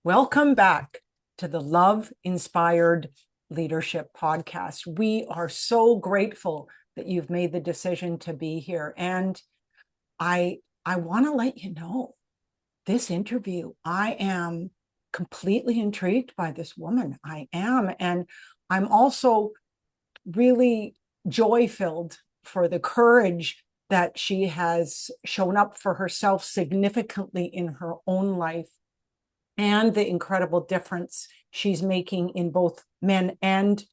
Welcome back to the Love Inspired Leadership Podcast. We are so grateful that you've made the decision to be here. And I want to let you know this interview, I am completely intrigued by this woman. I am. And I'm also really joy filled for the courage that she has shown up for herself significantly in her own life and the incredible difference she's making in both men and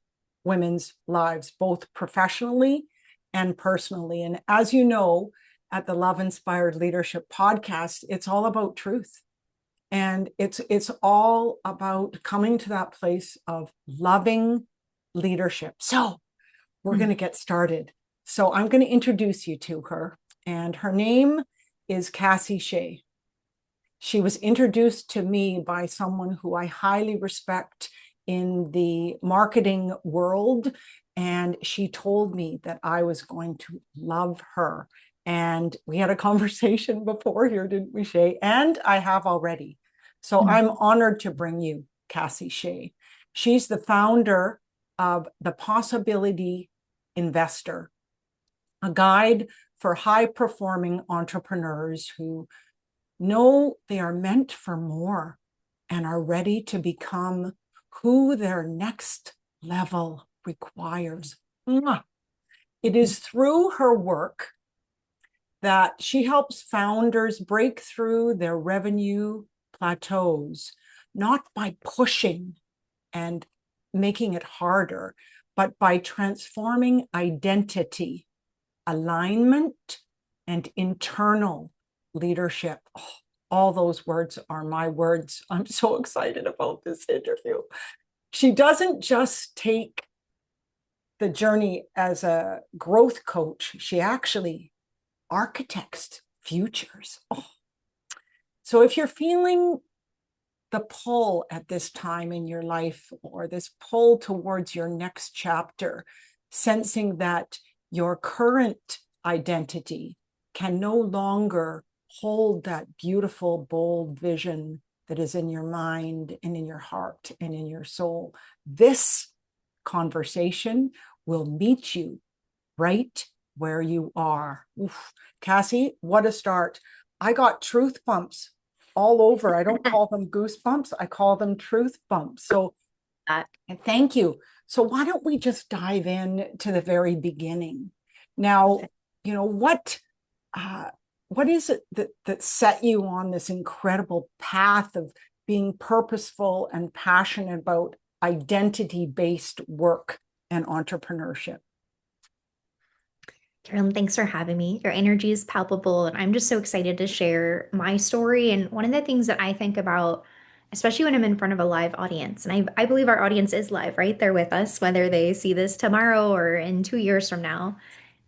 women's lives, both professionally and personally. And as you know, at the Love Inspired Leadership Podcast, it's all about truth. And it's all about coming to that place of loving leadership. So we're going to get started. So I'm going to introduce you to her. And her name is Cassie Shea. She was introduced to me by someone who I highly respect in the marketing world. And she told me that I was going to love her. And we had a conversation before here, didn't we, Shea? And I have already. So I'm honored to bring you Cassie Shea. She's the founder of The Possibility Investor, a guide for high-performing entrepreneurs who know they are meant for more and are ready to become who their next level requires. It is through her work that she helps founders break through their revenue plateaus, not by pushing and making it harder, but by transforming identity, alignment, and internal leadership. Oh, all those words are my words. I'm so excited about this interview. She doesn't just take the journey as a growth coach, she actually architects futures. Oh. So if you're feeling the pull at this time in your life, or this pull towards your next chapter, sensing that your current identity can no longer hold that beautiful, bold vision that is in your mind and in your heart and in your soul, this conversation will meet you right where you are. Oof. Cassie, what a start. I got truth bumps all over. I don't call them goosebumps. I call them truth bumps. So thank you. So why don't we just dive in to the very beginning? Now, what is it that set you on this incredible path of being purposeful and passionate about identity-based work and entrepreneurship? Carolyn, thanks for having me. Your energy is palpable, and I'm just so excited to share my story. And one of the things that I think about, especially when I'm in front of a live audience, and I believe our audience is live, right? They're with us, whether they see this tomorrow or in 2 years from now.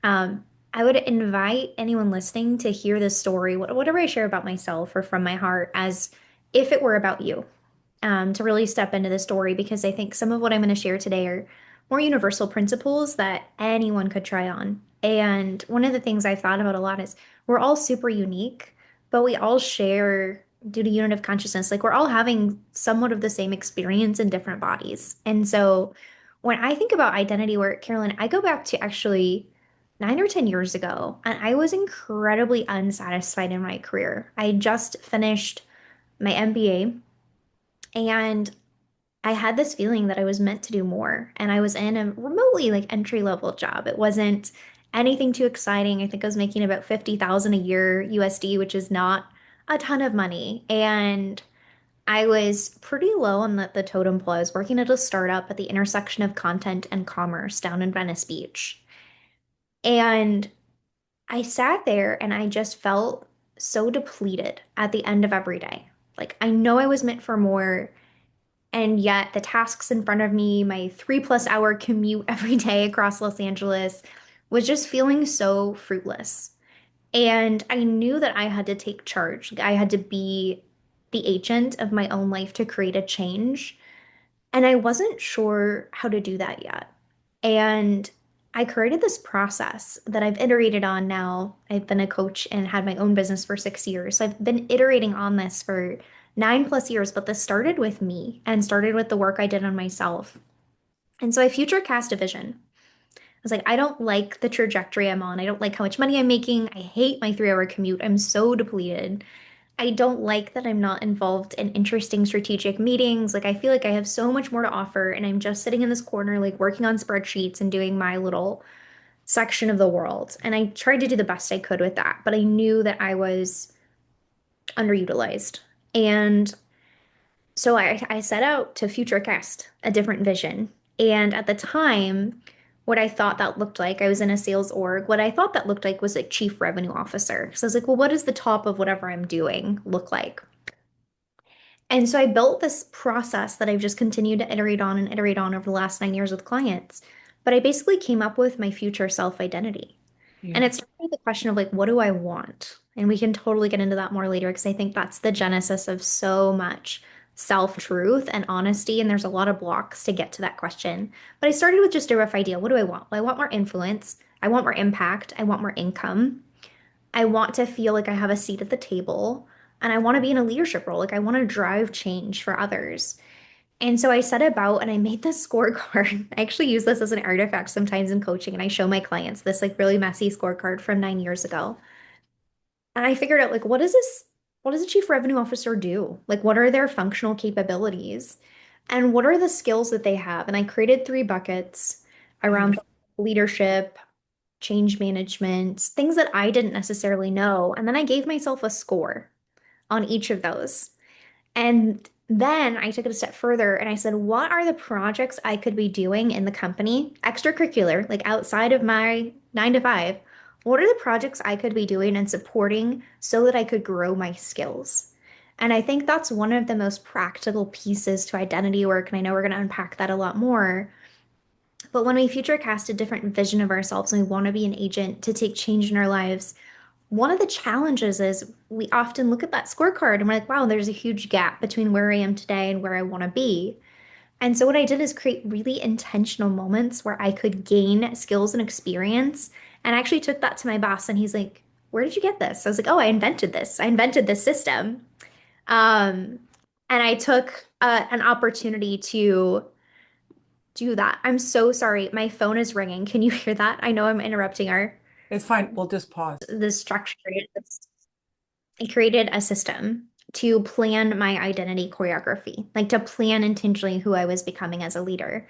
Um, I would invite anyone listening to hear this story, whatever I share about myself or from my heart, as if it were about you, to really step into the story, because I think some of what I'm going to share today are more universal principles that anyone could try on. And one of the things I've thought about a lot is we're all super unique, but we all share due to unit of consciousness. Like we're all having somewhat of the same experience in different bodies. And so when I think about identity work, Carolyn, I go back to actually 9 or 10 years ago, and I was incredibly unsatisfied in my career. I just finished my MBA, and I had this feeling that I was meant to do more. And I was in a remotely like entry level job. It wasn't anything too exciting. I think I was making about 50,000 a year USD, which is not a ton of money. And I was pretty low on the totem pole. I was working at a startup at the intersection of content and commerce down in Venice Beach. And I sat there and I just felt so depleted at the end of every day. Like I know I was meant for more. And yet, the tasks in front of me, my 3+ hour commute every day across Los Angeles, was just feeling so fruitless. And I knew that I had to take charge. I had to be the agent of my own life to create a change. And I wasn't sure how to do that yet. And I created this process that I've iterated on now. I've been a coach and had my own business for 6 years. So I've been iterating on this for 9+ years, but this started with me and started with the work I did on myself. And so I future cast a vision. I was like, I don't like the trajectory I'm on. I don't like how much money I'm making. I hate my 3 hour commute. I'm so depleted. I don't like that I'm not involved in interesting strategic meetings. Like, I feel like I have so much more to offer, and I'm just sitting in this corner, like working on spreadsheets and doing my little section of the world. And I tried to do the best I could with that, but I knew that I was underutilized. And so I set out to future cast a different vision. And at the time, what I thought that looked like, I was in a sales org, what I thought that looked like was a chief revenue officer. So I was like, well, what does the top of whatever I'm doing look like? And so I built this process that I've just continued to iterate on and iterate on over the last 9 years with clients. But I basically came up with my future self identity. And it Beautiful. started with the question of like, what do I want? And we can totally get into that more later because I think that's the genesis of so much self-truth and honesty. And there's a lot of blocks to get to that question. But I started with just a rough idea. What do I want? Well, I want more influence. I want more impact. I want more income. I want to feel like I have a seat at the table. And I want to be in a leadership role. Like I want to drive change for others. And so I set about and I made this scorecard. I actually use this as an artifact sometimes in coaching, and I show my clients this like really messy scorecard from 9 years ago. And I figured out like what does a chief revenue officer do? Like what are their functional capabilities? And what are the skills that they have? And I created 3 buckets around Beautiful. leadership, change management, things that I didn't necessarily know. And then I gave myself a score on each of those. And then I took it a step further and I said, what are the projects I could be doing in the company, extracurricular, like outside of my 9 to 5? What are the projects I could be doing and supporting so that I could grow my skills? And I think that's one of the most practical pieces to identity work. And I know we're going to unpack that a lot more. But when we future cast a different vision of ourselves and we want to be an agent to take change in our lives, one of the challenges is we often look at that scorecard and we're like, wow, there's a huge gap between where I am today and where I want to be. And so what I did is create really intentional moments where I could gain skills and experience. And I actually took that to my boss and he's like, where did you get this? I was like, oh, I invented this. I invented this system. Um, and I took an opportunity to do that. I'm so sorry. My phone is ringing. Can you hear that? I know I'm interrupting our It's fine. We'll just pause. the structure. I created a system to plan my identity choreography, like to plan intentionally who I was becoming as a leader.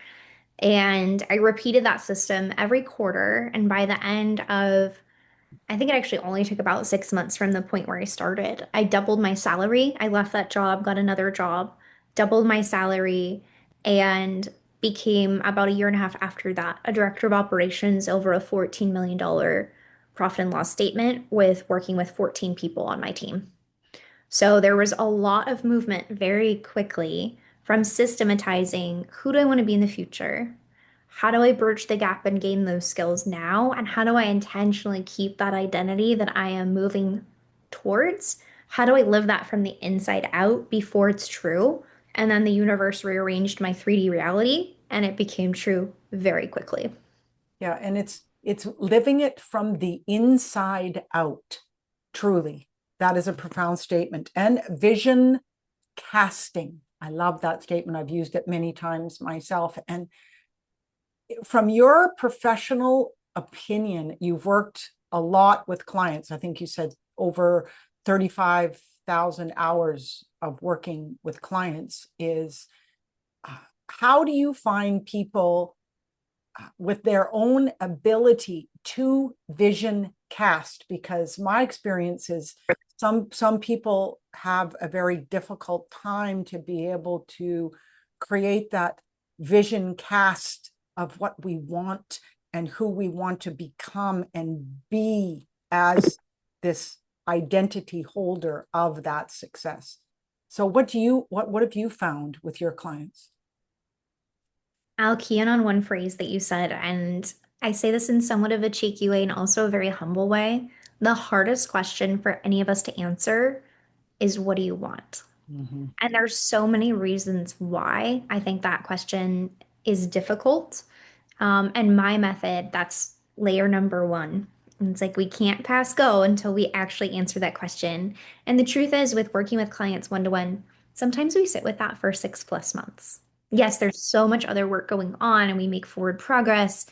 And I repeated that system every quarter. And by the end of, I think it actually only took about 6 months from the point where I started, I doubled my salary. I left that job, got another job, doubled my salary, and became about a year and a half after that a director of operations over a $14 million profit and loss statement with working with 14 people on my team. So there was a lot of movement very quickly from systematizing who do I want to be in the future? How do I bridge the gap and gain those skills now? And how do I intentionally keep that identity that I am moving towards? How do I live that from the inside out before it's true? And then the universe rearranged my 3D reality and it became true very quickly. Yeah, and it's living it from the inside out. Truly. That is a profound statement. And vision casting. I love that statement. I've used it many times myself. And from your professional opinion, you've worked a lot with clients. I think you said over 35,000 hours of working with clients. Is how do you find people with their own ability to vision cast? Because my experience is some people have a very difficult time to be able to create that vision cast of what we want and who we want to become and be as this identity holder of that success. So what have you found with your clients? I'll key in on one phrase that you said, and I say this in somewhat of a cheeky way and also a very humble way. The hardest question for any of us to answer is what do you want? Mm-hmm. And there's so many reasons why I think that question is difficult. And my method, that's layer number one. And it's like we can't pass go until we actually answer that question. And the truth is, with working with clients one to one, sometimes we sit with that for 6+ months. Yes, there's so much other work going on and we make forward progress,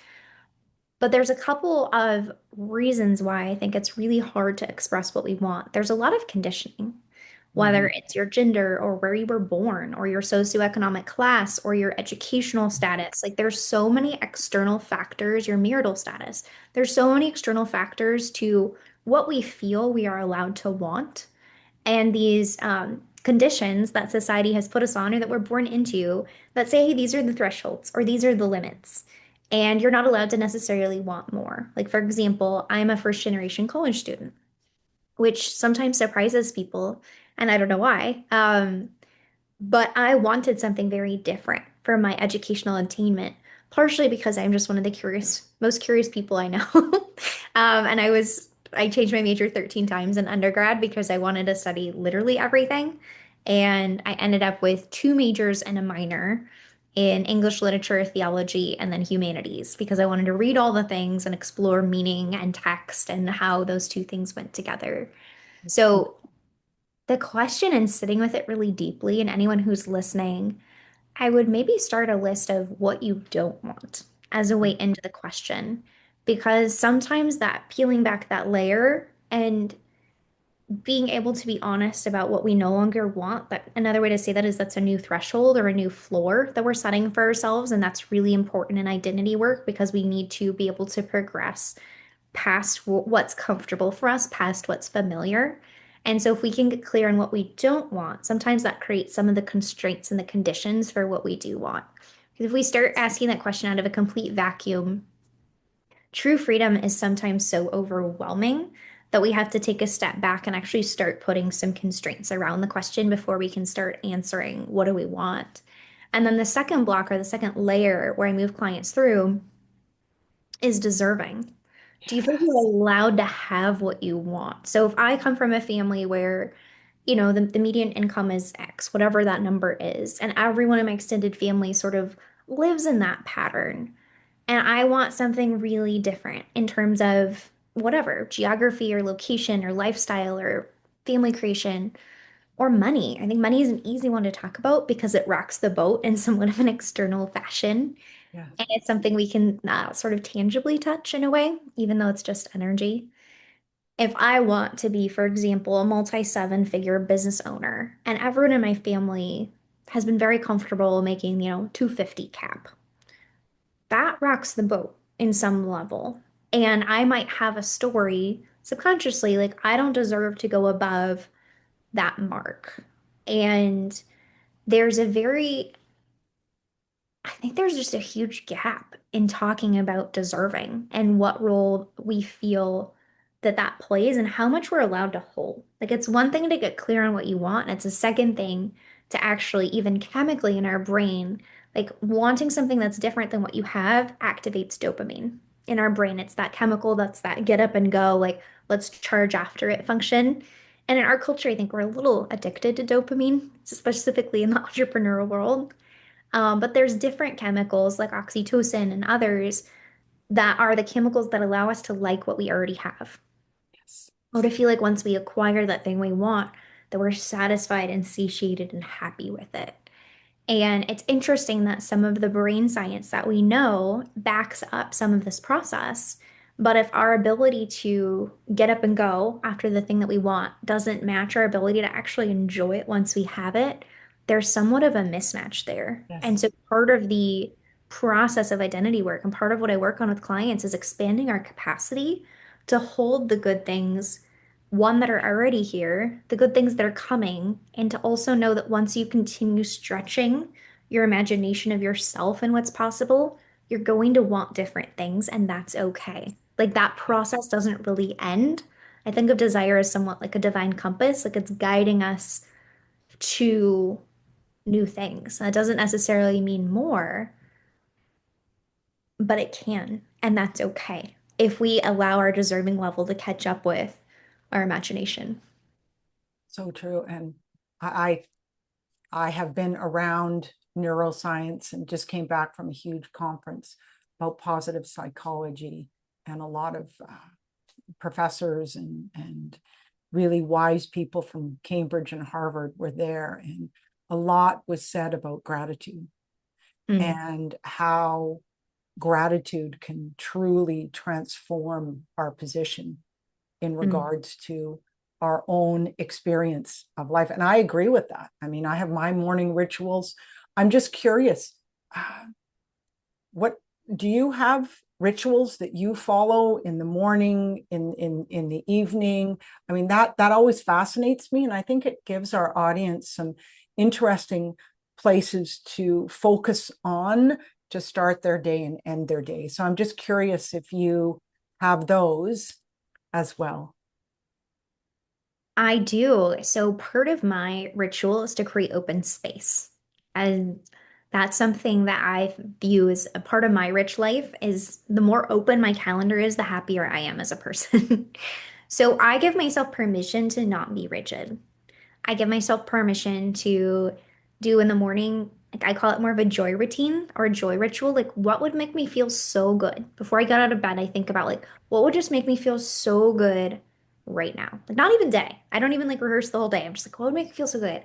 but there's a couple of reasons why I think it's really hard to express what we want. There's a lot of conditioning, whether Mhm. it's your gender or where you were born or your socioeconomic class or your educational status. Like there's so many external factors, your marital status. There's so many external factors to what we feel we are allowed to want. And these conditions that society has put us on or that we're born into that say, hey, these are the thresholds or these are the limits. And you're not allowed to necessarily want more. Like, for example, I'm a first generation college student, which sometimes surprises people. And I don't know why. But I wanted something very different for my educational attainment, partially because I'm just one of the most curious people I know. And I changed my major 13 times in undergrad because I wanted to study literally everything. And I ended up with two majors and a minor in English literature, theology, and then humanities because I wanted to read all the things and explore meaning and text and how those two things went together. So the question and sitting with it really deeply, and anyone who's listening, I would maybe start a list of what you don't want as a way into the question. Because sometimes that peeling back that layer and being able to be honest about what we no longer want, that another way to say that is that's a new threshold or a new floor that we're setting for ourselves. And that's really important in identity work because we need to be able to progress past what's comfortable for us, past what's familiar. And so, if we can get clear on what we don't want, sometimes that creates some of the constraints and the conditions for what we do want. Because if we start asking that question out of a complete vacuum, true freedom is sometimes so overwhelming that we have to take a step back and actually start putting some constraints around the question before we can start answering what do we want. And then the second block or the second layer where I move clients through is deserving. Do you feel you're Yes. allowed to have what you want? So if I come from a family where, the median income is X, whatever that number is, and everyone in my extended family sort of lives in that pattern, and I want something really different in terms of whatever, geography or location or lifestyle or family creation or money. I think money is an easy one to talk about because it rocks the boat in somewhat of an external fashion. Yes. And it's something we can sort of tangibly touch in a way, even though it's just energy. If I want to be, for example, a multi-seven-figure business owner, and everyone in my family has been very comfortable making, 250 cap, that rocks the boat in some level. And I might have a story subconsciously, like I don't deserve to go above that mark. And there's a very I think there's just a huge gap in talking about deserving and what role we feel that that plays and how much we're allowed to hold. Like it's one thing to get clear on what you want, and it's a second thing to actually even chemically in our brain, like wanting something that's different than what you have activates dopamine. In our brain, it's that chemical that's that get up and go, like let's charge after it function. And in our culture, I think we're a little addicted to dopamine, specifically in the entrepreneurial world. But there's different chemicals like oxytocin and others that are the chemicals that allow us to like what we already have, Yes. or to feel like once we acquire that thing we want, that we're satisfied and satiated and happy with it. And it's interesting that some of the brain science that we know backs up some of this process. But if our ability to get up and go after the thing that we want doesn't match our ability to actually enjoy it once we have it, there's somewhat of a mismatch there. And Yes. so part of the process of identity work and part of what I work on with clients is expanding our capacity to hold the good things, one, that are already here, the good things that are coming, and to also know that once you continue stretching your imagination of yourself and what's possible, you're going to want different things, and that's okay. Like that process doesn't really end. I think of desire as somewhat like a divine compass, like it's guiding us to new things. That doesn't necessarily mean more, but it can, and that's okay if we allow our deserving level to catch up with our imagination. So true. And I I have been around neuroscience and just came back from a huge conference about positive psychology, and a lot of professors and really wise people from Cambridge and Harvard were there. And a lot was said about gratitude Mm, and how gratitude can truly transform our position in mm. regards to our own experience of life. And I agree with that. I mean, I have my morning rituals. I'm just curious, what do you have rituals that you follow in the morning, in the evening? I mean, that always fascinates me, and I think it gives our audience some interesting places to focus on to start their day and end their day. So I'm just curious if you have those as well. I do. So part of my ritual is to create open space. And that's something that I view as a part of my rich life is the more open my calendar is, the happier I am as a person. So I give myself permission to not be rigid. I give myself permission to do in the morning, like I call it more of a joy routine or a joy ritual. Like, what would make me feel so good? Before I got out of bed, I think about like, what would just make me feel so good right now? Like, not even day. I don't even like rehearse the whole day. I'm just like, what would make me feel so good?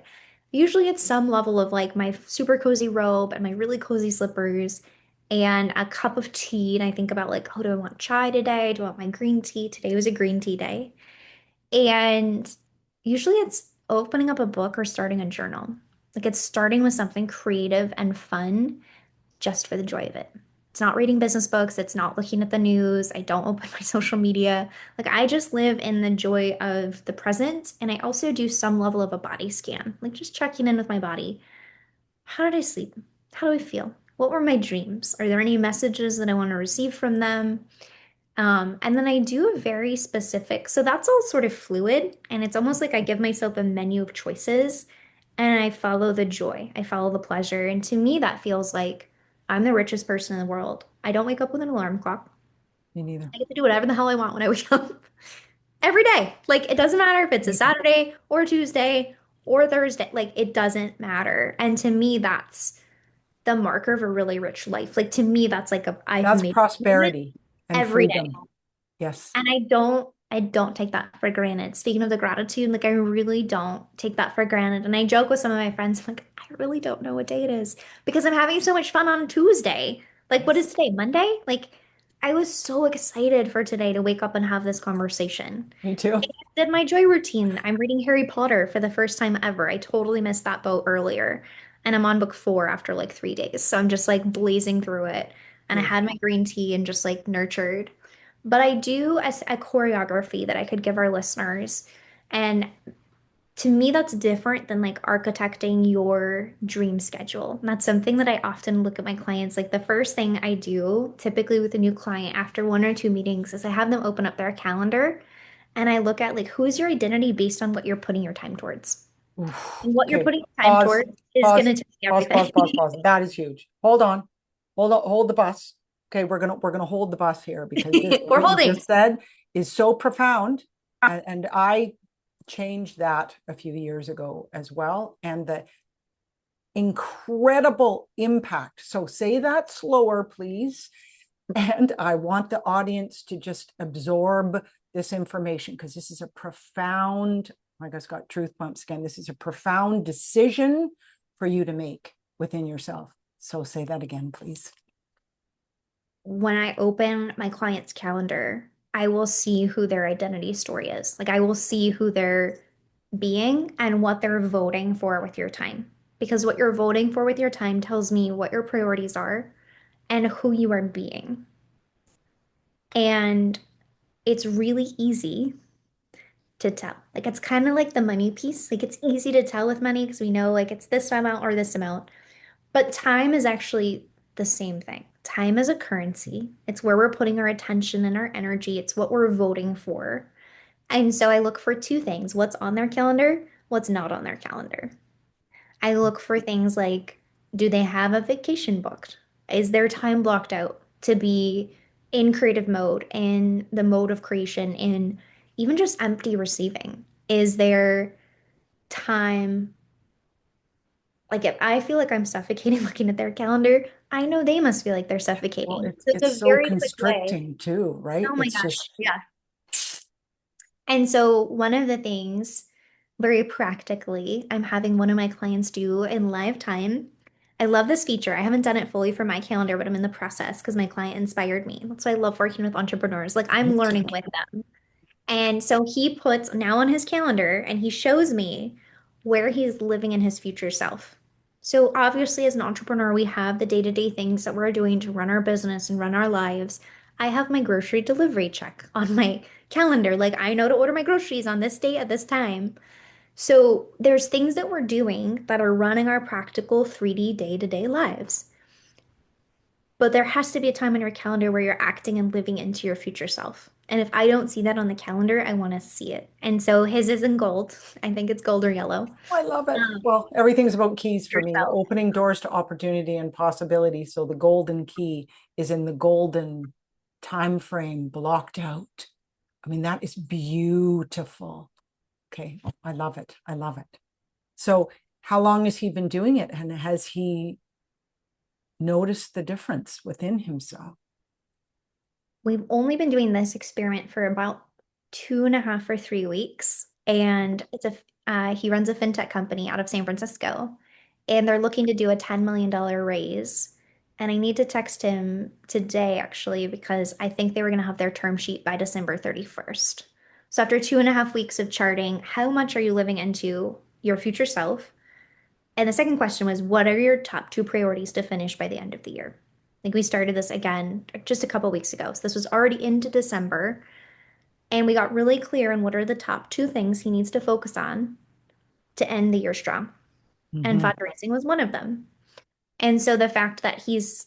Usually it's some level of like my super cozy robe and my really cozy slippers and a cup of tea. And I think about like, oh, do I want chai today? Do I want my green tea? Today was a green tea day. And usually it's opening up a book or starting a journal. Like it's starting with something creative and fun just for the joy of it. It's not reading business books, it's not looking at the news. I don't open my social media. Like I just live in the joy of the present. And I also do some level of a body scan, like just checking in with my body. How did I sleep? How do I feel? What were my dreams? Are there any messages that I want to receive from them? And then I do a very specific, so that's all sort of fluid, and it's almost like I give myself a menu of choices and I follow the joy, I follow the pleasure. And to me, that feels like I'm the richest person in the world. I don't wake up with an alarm clock. Me neither. I get to do whatever the hell I want when I wake up every day. Like, it doesn't matter if it's a Me neither. Saturday or Tuesday or Thursday, like, it doesn't matter. And to me, that's the marker of a really rich life. Like, to me, that's like I've That's made a commitment prosperity and every day. freedom. Yes, And I don't take that for granted. Speaking of the gratitude, like I really don't take that for granted. And I joke with some of my friends, I'm like, I really don't know what day it is because I'm having so much fun on Tuesday. Like, what yes. is today? Monday? Like, I was so excited for today to wake up and have this conversation. Me too. Did my joy routine. I'm reading Harry Potter for the first time ever. I totally missed that boat earlier. And I'm on book 4 after like 3 days. So I'm just like blazing through it. And I had my Beautiful. green tea and just like nurtured. But I do a choreography that I could give our listeners. And to me, that's different than like architecting your dream schedule. And that's something that I often look at my clients. Like the first thing I do, typically with a new client after 1 or 2 meetings, is I have them open up their calendar and I look at like who's your identity based on what you're putting your time towards. Oof. And what you're Okay. putting your time Pause. towards is going Pause. to tell you Pause. Pause. everything. Pause. Pause. That is huge. Hold on. Hold on. Hold the bus. Okay, we're gonna hold the bus here because this We're what you holding. just said is so profound, and I changed that a few years ago as well, and the incredible impact. So say that slower, please. And I want the audience to just absorb this information because this is a profound, I guess, got truth bumps again. This is a profound decision for you to make within yourself. So say that again, please. When I open my client's calendar, I will see who their identity story is. Like I will see who they're being and what they're voting for with your time. Because what you're voting for with your time tells me what your priorities are and who you are being. And it's really easy to tell. Like it's kind of like the money piece. Like it's easy to tell with money because we know like it's this amount or this amount. But time is actually the same thing. Time is a currency. It's where we're putting our attention and our energy. It's what we're voting for. And so I look for two things, what's on their calendar, what's not on their calendar. I look for things like, do they have a vacation booked? Is their time blocked out to be in creative mode, in the mode of creation, in even just empty receiving? Is there time like if I feel like I'm suffocating looking at their calendar, I know they must feel like they're Well, suffocating. it's So it's it's a so very quick way. constricting too, right? Oh my It's gosh. just Yeah. And so one of the things very practically, I'm having one of my clients do in live time. I love this feature. I haven't done it fully for my calendar, but I'm in the process because my client inspired me. That's why I love working with entrepreneurs. Like I'm Me learning too. with them. And so he puts now on his calendar and he shows me where he's living in his future self. So obviously, as an entrepreneur, we have the day-to-day things that we're doing to run our business and run our lives. I have my grocery delivery check on my calendar. Like I know to order my groceries on this date at this time. So there's things that we're doing that are running our practical 3D day-to-day lives. But there has to be a time on your calendar where you're acting and living into your future self. And if I don't see that on the calendar, I want to see it. And so his is in gold. I think it's gold or yellow. I love it. Um, Well, everything's about keys for me, yourself. opening doors to opportunity and possibility. So the golden key is in the golden time frame blocked out. I mean, that is beautiful. Okay, I love it. I love it. So, how long has he been doing it? And has he noticed the difference within himself? We've only been doing this experiment for about 2.5 or 3 weeks. And he runs a fintech company out of San Francisco. And they're looking to do a $10 million raise. And I need to text him today, actually, because I think they were going to have their term sheet by December 31st. So after 2.5 weeks of charting, how much are you living into your future self? And the second question was, what are your top two priorities to finish by the end of the year? Like we started this again just a couple weeks ago. So this was already into December. And we got really clear on what are the top two things he needs to focus on to end the year strong. And Mhm. fundraising was one of them. And so the fact that he's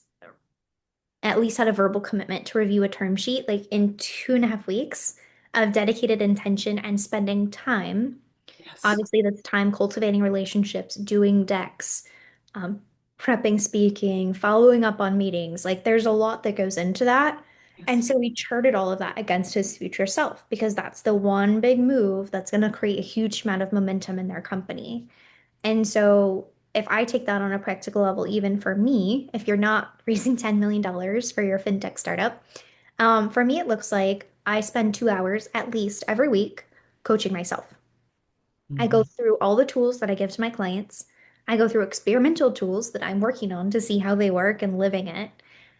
at least had a verbal commitment to review a term sheet, like in 2.5 weeks of dedicated intention and spending time. Yes. Obviously, that's time cultivating relationships, doing decks, um, prepping speaking, following up on meetings. Like there's a lot that goes into that. And Yes. so we charted all of that against his future self because that's the one big move that's going to create a huge amount of momentum in their company. And so if I take that on a practical level, even for me, if you're not raising $10 million for your fintech startup, for me, it looks like I spend 2 hours at least every week coaching myself. I go Mhm. through all the tools that I give to my clients. I go through experimental tools that I'm working on to see how they work and living it.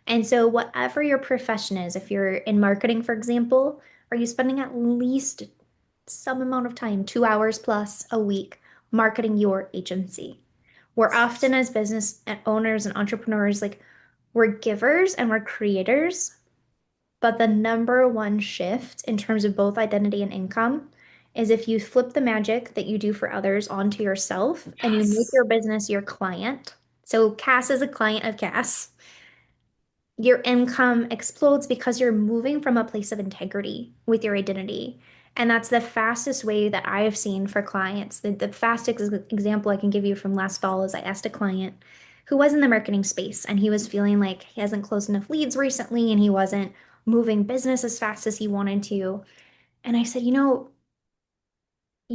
And so, whatever your profession is, if you're in marketing, for example, are you spending at least some amount of time, 2 hours plus a week, marketing your agency? We're often, as business owners and entrepreneurs, like we're givers and we're creators, but the number one shift in terms of both identity and income is if you flip the magic that you do for others onto yourself and you make Yes. your business your client. So Cass is a client of Cass. Your income explodes because you're moving from a place of integrity with your identity. And that's the fastest way that I've seen for clients. The fastest example I can give you from last fall is I asked a client who was in the marketing space and he was feeling like he hasn't closed enough leads recently and he wasn't moving business as fast as he wanted to. And I said, you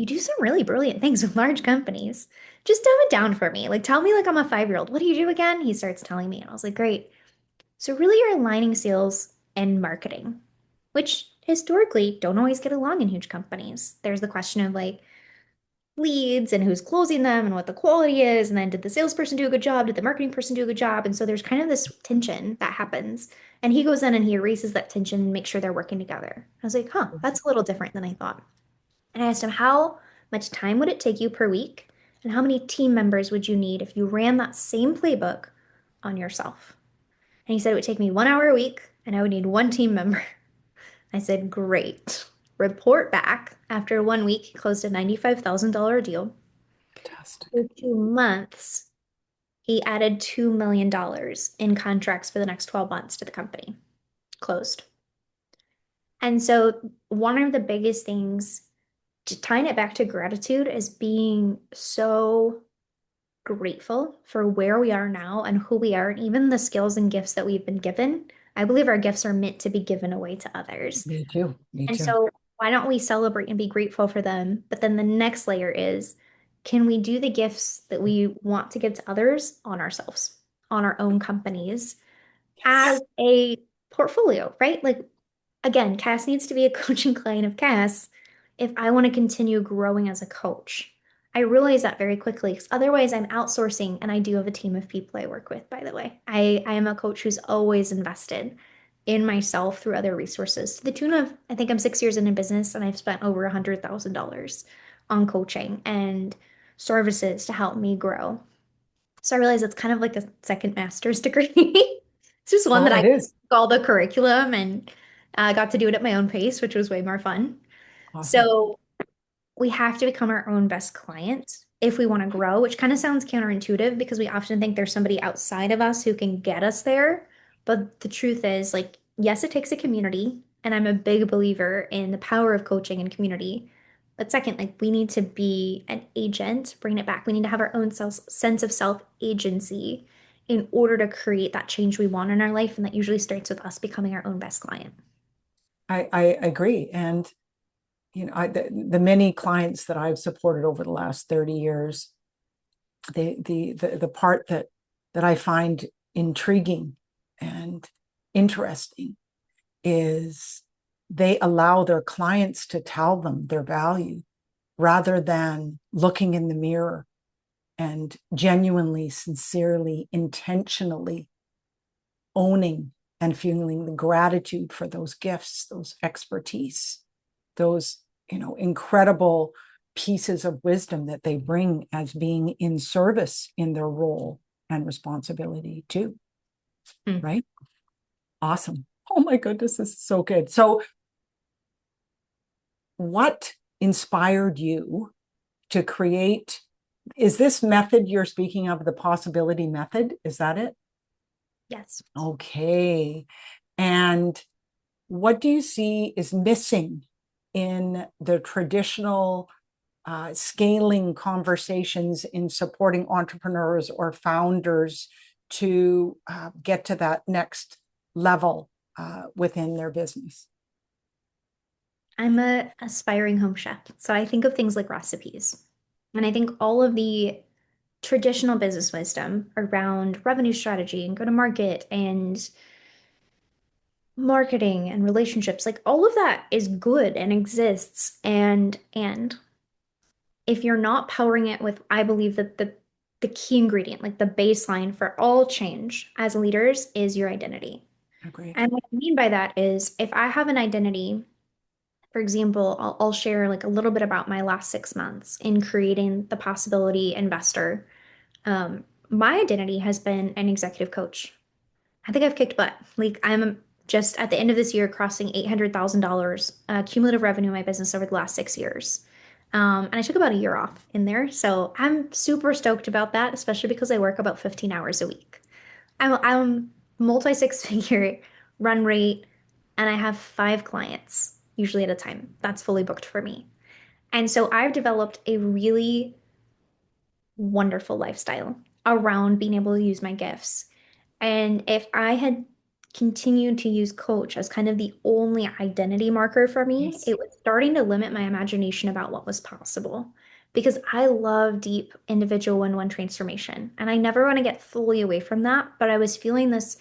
do some really brilliant things with large companies. Just dumb it down for me. Like, tell me like I'm a 5-year-old. What do you do again? He starts telling me. And I was like, great. So really you're aligning sales and marketing, which historically don't always get along in huge companies. There's the question of like leads and who's closing them and what the quality is. And then did the salesperson do a good job? Did the marketing person do a good job? And so there's kind of this tension that happens. And he goes in and he erases that tension and makes sure they're working together. I was like, huh, that's a little different than I thought. And I asked him, how much time would it take you per week? And how many team members would you need if you ran that same playbook on yourself? And he said it would take me 1 hour a week and I would need one team member. I said, great. Report back. After 1 week, he closed a $95,000 deal. Fantastic. For 2 months, he added $2 million in contracts for the next 12 months to the company. Closed. And so, one of the biggest things, to tying it back to gratitude, is being so grateful for where we are now and who we are, and even the skills and gifts that we've been given. I believe our gifts are meant to be given away to others. Me too. Me And too. so, why don't we celebrate and be grateful for them? But then the next layer is, can we do the gifts that we want to give to others on ourselves, on our own companies, as Yes. a portfolio, right? Like, again, Cass needs to be a coaching client of Cass. if I want to continue growing as a coach. I realize that very quickly because otherwise I'm outsourcing, and I do have a team of people I work with, by the way. I am a coach who's always invested in myself through other resources to the tune of, I think I'm 6 years in business and I've spent over $100,000 on coaching and services to help me grow. So I realize it's kind of like a second master's degree. It's just one that Oh, I it is. took all the curriculum and got to do it at my own pace, which was way more fun. Awesome. So we have to become our own best client if we want to grow, which kind of sounds counterintuitive because we often think there's somebody outside of us who can get us there. But the truth is, like, yes, it takes a community, and I'm a big believer in the power of coaching and community. But second, like, we need to be an agent, bring it back. We need to have our own sense of self-agency in order to create that change we want in our life. And that usually starts with us becoming our own best client. I agree. And, the many clients that I've supported over the last 30 years, the part that I find intriguing and interesting is they allow their clients to tell them their value rather than looking in the mirror and genuinely, sincerely, intentionally owning and feeling the gratitude for those gifts, those expertise, those, incredible pieces of wisdom that they bring as being in service in their role and responsibility too. Hmm. Right? Awesome. Oh my goodness, this is so good. So, what inspired you to create? Is this method you're speaking of the possibility method? Is that it? Yes. Okay. And what do you see is missing in the traditional scaling conversations in supporting entrepreneurs or founders to get to that next level within their business? I'm a aspiring home chef, so I think of things like recipes. And I think all of the traditional business wisdom around revenue strategy and go to market and marketing and relationships, like all of that is good and exists. And if you're not powering it with, I believe that the key ingredient, like the baseline for all change as leaders is your identity. Agreed. And what I mean by that is if I have an identity. For example, I'll share like a little bit about my last 6 months in creating the possibility investor. My identity has been an executive coach. I think I've kicked butt. Like I'm just at the end of this year crossing $800,000 cumulative revenue in my business over the last 6 years. And I took about a year off in there. So I'm super stoked about that, especially because I work about 15 hours a week. I'm multi six figure run rate, and I have 5 clients usually at a time. That's fully booked for me. And so I've developed a really wonderful lifestyle around being able to use my gifts. And if I had continued to use coach as kind of the only identity marker for me, Yes. it was starting to limit my imagination about what was possible. Because I love deep individual one-on-one transformation. And I never want to get fully away from that. But I was feeling this,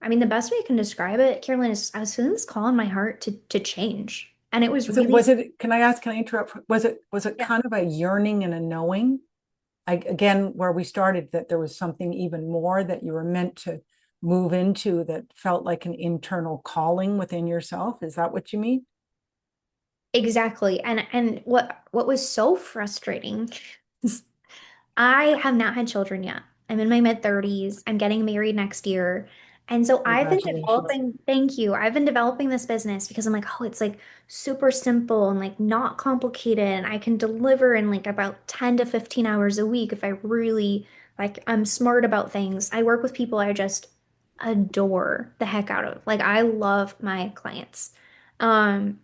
I mean, the best way I can describe it, Carolyn, is I was feeling this call in my heart to change. And it was really, Can I ask, can I interrupt? Was it yeah. kind of a yearning and a knowing? Again, where we started, that there was something even more that you were meant to move into that felt like an internal calling within yourself. Is that what you mean? Exactly. And what was so frustrating is I have not had children yet. I'm in my mid 30s. I'm getting married next year. And so I've been Congratulations. developing, thank you. I've been developing this business because I'm like, oh, it's like super simple and like not complicated. And I can deliver in like about 10 to 15 hours a week if I really like I'm smart about things. I work with people I just adore the heck out of. Like I love my clients. Um,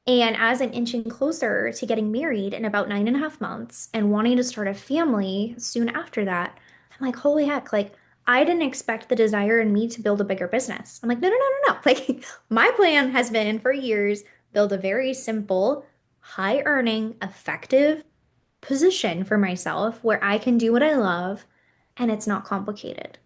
and as I'm inching closer to getting married in about 9.5 months and wanting to start a family soon after that, I'm like, holy heck, like I didn't expect the desire in me to build a bigger business. I'm like, no, no, no, no, no. Like my plan has been for years, build a very simple, high earning, effective position for myself where I can do what I love and it's not complicated.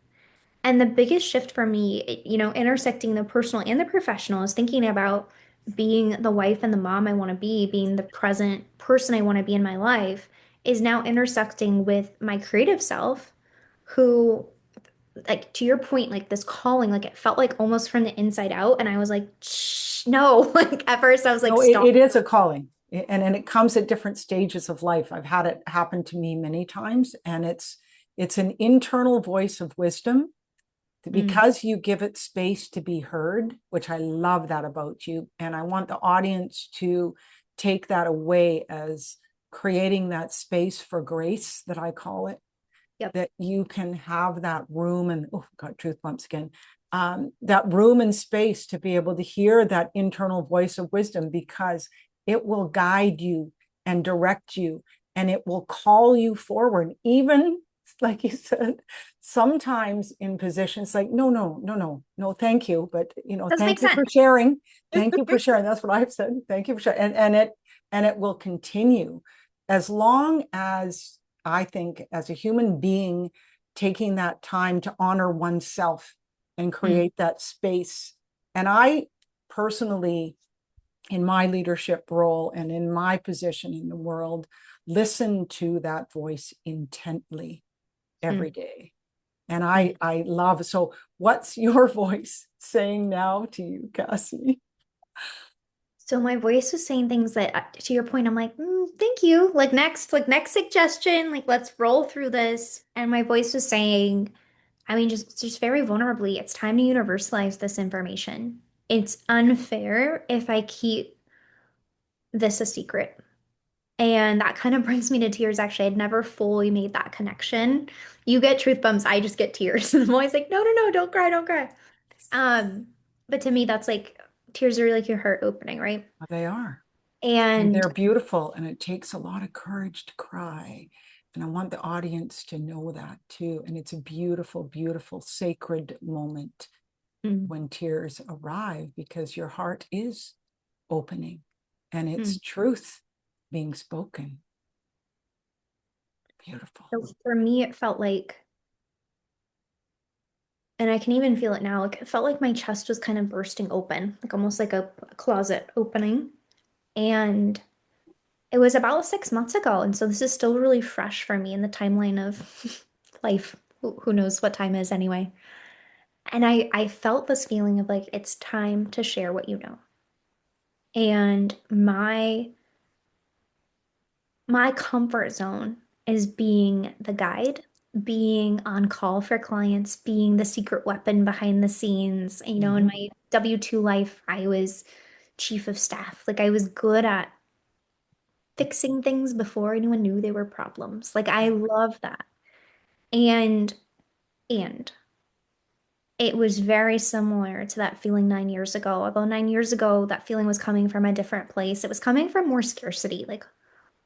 And the biggest shift for me, intersecting the personal and the professional is thinking about being the wife and the mom I want to be, being the present person I want to be in my life, is now intersecting with my creative self, who, like, to your point, like this calling, like it felt like almost from the inside out. And I was like, shh, no. Like at first I was like, No, stop. it is a calling. And it comes at different stages of life. I've had it happen to me many times, and it's an internal voice of wisdom Mm, because you give it space to be heard, which I love that about you. And I want the audience to take that away as creating that space for grace, that I call it, yep. that you can have that room and, oh, got truth bumps again. That room and space to be able to hear that internal voice of wisdom, because it will guide you and direct you, and it will call you forward, even like you said, sometimes in positions like, no, no, no, no, no, thank you. But, Doesn't make thank you sense. for sharing. Thank you for sharing. That's what I've said. Thank you for sharing. And it will continue as long as, I think, as a human being, taking that time to honor oneself and Mm, create that space. And I personally, in my leadership role and in my position in the world, listen to that voice intently mm, every day. And mm. I love, so what's your voice saying now to you, Cassie? So my voice was saying things that, to your point, I'm like, thank you. Like next suggestion, like let's roll through this. And my voice was saying, I mean, just very vulnerably, it's time to universalize this information. It's unfair if I keep this a secret. And that kind of brings me to tears, actually. I'd never fully made that connection. You get truth bumps, I just get tears. And I'm always like, no, no, no, don't cry, don't cry. Um, but to me, that's like tears are like your heart opening, right? They are. And And they're beautiful, and it takes a lot of courage to cry. And I want the audience to know that too. And it's a beautiful, beautiful, sacred moment mm, when tears arrive, because your heart is opening and mm. it's truth being spoken. Beautiful. So for me, it felt like, and I can even feel it now, like it felt like my chest was kind of bursting open, like almost like a closet opening. And it was about 6 months ago. And so this is still really fresh for me in the timeline of life. Who knows what time is anyway. And I felt this feeling of like, it's time to share what you know. And my comfort zone is being the guide, being on call for clients, being the secret weapon behind the scenes. You know, in Mm-hmm. my W-2 life, I was chief of staff. Like I was good at fixing things before anyone knew they were problems. Like I love that. And and it was very similar to that feeling 9 years ago. Although 9 years ago, that feeling was coming from a different place. It was coming from more scarcity. Like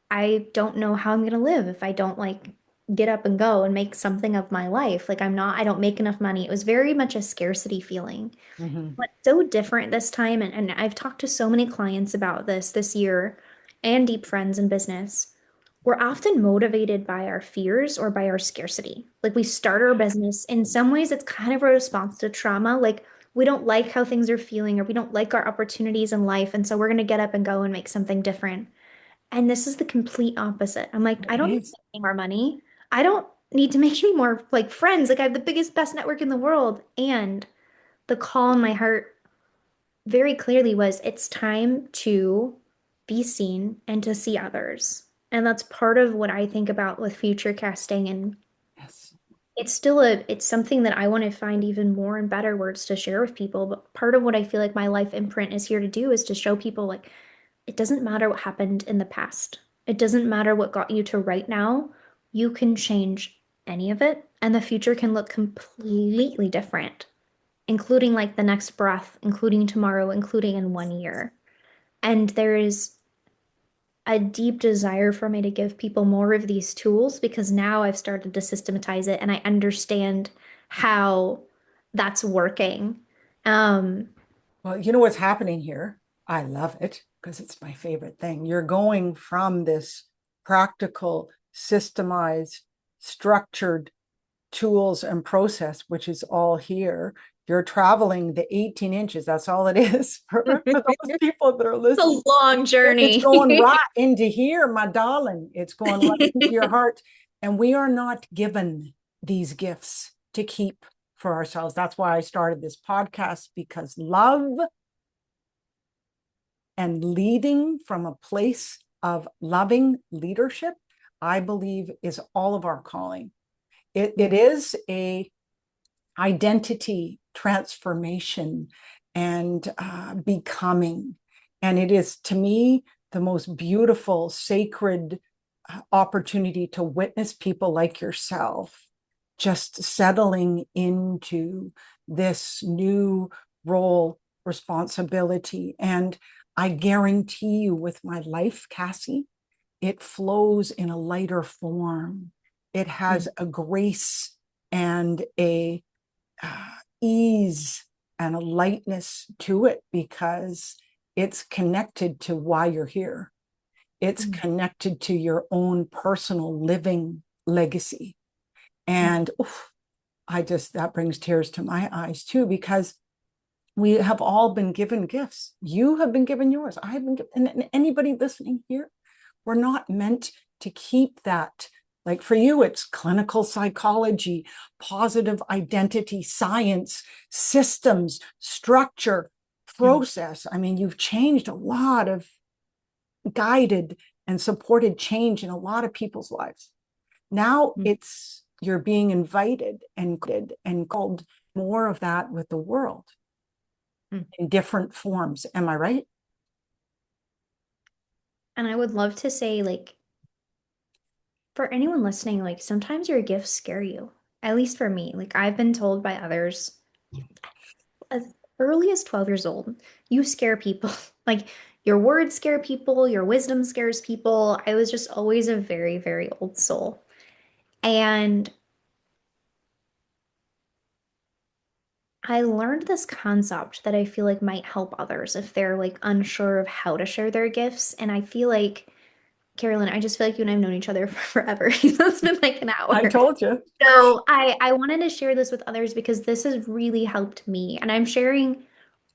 I don't know how I'm gonna live if I don't like get up and go and make something of my life. Like I don't make enough money. It was very much a scarcity feeling. Mm-hmm. But so different this time. And I've talked to so many clients about this year and deep friends in business. We're often motivated by our fears or by our scarcity. Like we start our business. In some ways, it's kind of a response to trauma. Like we don't like how things are feeling or we don't like our opportunities in life. And so we're going to get up and go and make something different. And this is the complete opposite. I'm like, I It don't need to is. make any more money. I don't need to make any more like friends. Like I have the biggest, best network in the world. And the call in my heart very clearly was it's time to be seen and to see others. And that's part of what I think about with future casting. And Yes. it's something that I want to find even more and better words to share with people. But part of what I feel like my life imprint is here to do is to show people like it doesn't matter what happened in the past. It doesn't matter what got you to right now. You can change any of it, and the future can look completely different, including like the next breath, including tomorrow, including in 1 year. And there is a deep desire for me to give people more of these tools because now I've started to systematize it and I understand how that's working. Um, Well, you know what's happening here? I love it because it's my favorite thing. You're going from this practical, systemized, structured tools and process, which is all here, You're traveling the 18 inches. That's all it is for those It's people that are listening. a long It's journey. going right into here, my darling. It's going right into your heart. And we are not given these gifts to keep for ourselves. That's why I started this podcast, because love and leading from a place of loving leadership, I believe, is all of our calling. It is a identity transformation and becoming. And it is, to me, the most beautiful, sacred opportunity to witness people like yourself just settling into this new role, responsibility. And I guarantee you, with my life, Cassie, it flows in a lighter form. It has a grace and a ease and a lightness to it, because it's connected to why you're here. It's connected to your own personal living legacy. And oof, that brings tears to my eyes too, because we have all been given gifts. You have been given yours. I have been given, and anybody listening here, we're not meant to keep that. Like for you, it's clinical psychology, positive identity, science, systems, structure, process. I mean, you've changed a lot of guided and supported change in a lot of people's lives. Now it's you're being invited and called more of that with the world in different forms. Am I right? And I would love to say, like, for anyone listening, like, sometimes your gifts scare you. At least for me. Like, I've been told by others as early as 12 years old, you scare people. Like, your words scare people, your wisdom scares people. I was just always a very, very old soul. And I learned this concept that I feel like might help others if they're like unsure of how to share their gifts. And I feel like, Carolyn, I just feel like you and I have known each other for forever. It's been like an I hour. told you. So I wanted to share this with others because this has really helped me. And I'm sharing